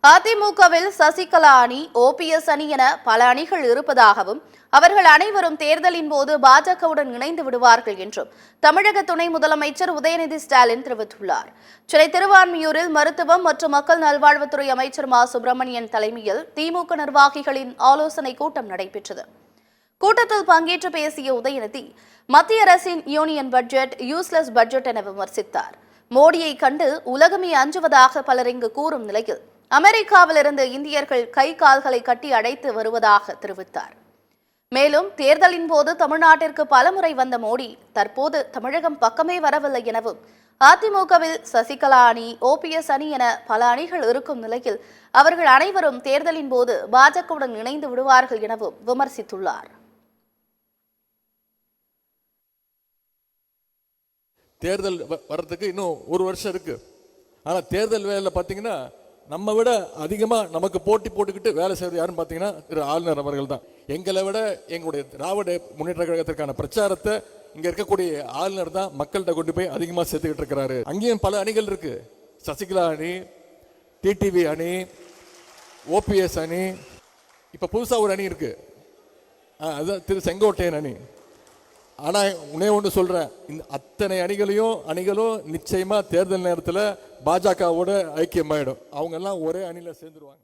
அதிமுகவில் சசிகலா அணி, ஓபிஎஸ் அணி என பல அணிகள் இருப்பதாகவும், அவர்கள் அனைவரும் தேர்தலின் போது பாஜகவுடன் இணைந்து விடுவார்கள் என்றும் தமிழக துணை முதலமைச்சர் உதயநிதி ஸ்டாலின் தெரிவித்துள்ளார். சென்னை திருவான்மியூரில் மருத்துவம் மற்றும் மக்கள் நல்வாழ்வுத்துறை அமைச்சர் மா சுப்பிரமணியன் தலைமையில் திமுக நிர்வாகிகளின் ஆலோசனைக் கூட்டம் நடைபெற்றது. கூட்டத்தில் பங்கேற்று பேசிய உதயநிதி, மத்திய அரசின் யூனியன் பட்ஜெட் யூஸ்லெஸ் பட்ஜெட் என விமர்சித்தார். மோடியை கண்டு உலகமே அஞ்சுவதாக பலர் இங்கு கூறும் நிலையில் அமெரிக்காவிலிருந்து இந்தியர்கள் கை கால்களை கட்டி அடைத்து வருவதாக தெரிவித்தார். மேலும் தேர்தலின் போது தமிழ்நாட்டிற்கு பலமுறை வந்த மோடி தற்போது தமிழகம் பக்கமே வரவில்லை எனவும், அதிமுகவில் சசிகலா அணி, ஓபிஎஸ் அணி என பல அணிகள் இருக்கும் நிலையில் அவர்கள் அனைவரும் தேர்தலின் போது பாஜகவுடன் இணைந்து விடுவார்கள் எனவும் விமர்சித்துள்ளார். தேர்தல் வர்றதுக்கு இன்னும் ஒரு வருஷம் இருக்கு. ஆனால் தேர்தல் வேலையில் பார்த்தீங்கன்னா நம்ம விட அதிகமாக நமக்கு போட்டி போட்டுக்கிட்டு வேலை செய்வது யாருன்னு பார்த்தீங்கன்னா திரு ஆளுநர் அவர்கள் தான். எங்களை விட எங்களுடைய திராவிட முன்னேற்ற கழகத்திற்கான பிரச்சாரத்தை இங்கே இருக்கக்கூடிய ஆளுநர் தான் மக்கள்கிட்ட கொண்டு போய் அதிகமாக சேர்த்துக்கிட்டு இருக்கிறாரு. அங்கேயும் பல அணிகள் இருக்கு. சசிகலா அணி, டிடிவி அணி, ஓபிஎஸ் அணி, இப்போ புதுசாக ஒரு அணி இருக்கு, அதுதான் திரு செங்கோட்டையன் அணி. ஆனால் உன்னே ஒன்று சொல்கிறேன், இந்த அத்தனை அணிகளும் நிச்சயமாக தேர்தல் நேரத்தில் பாஜகவோட ஐக்கியமாயிடும். அவங்கெல்லாம் ஒரே அணியில் சேர்ந்துருவாங்க.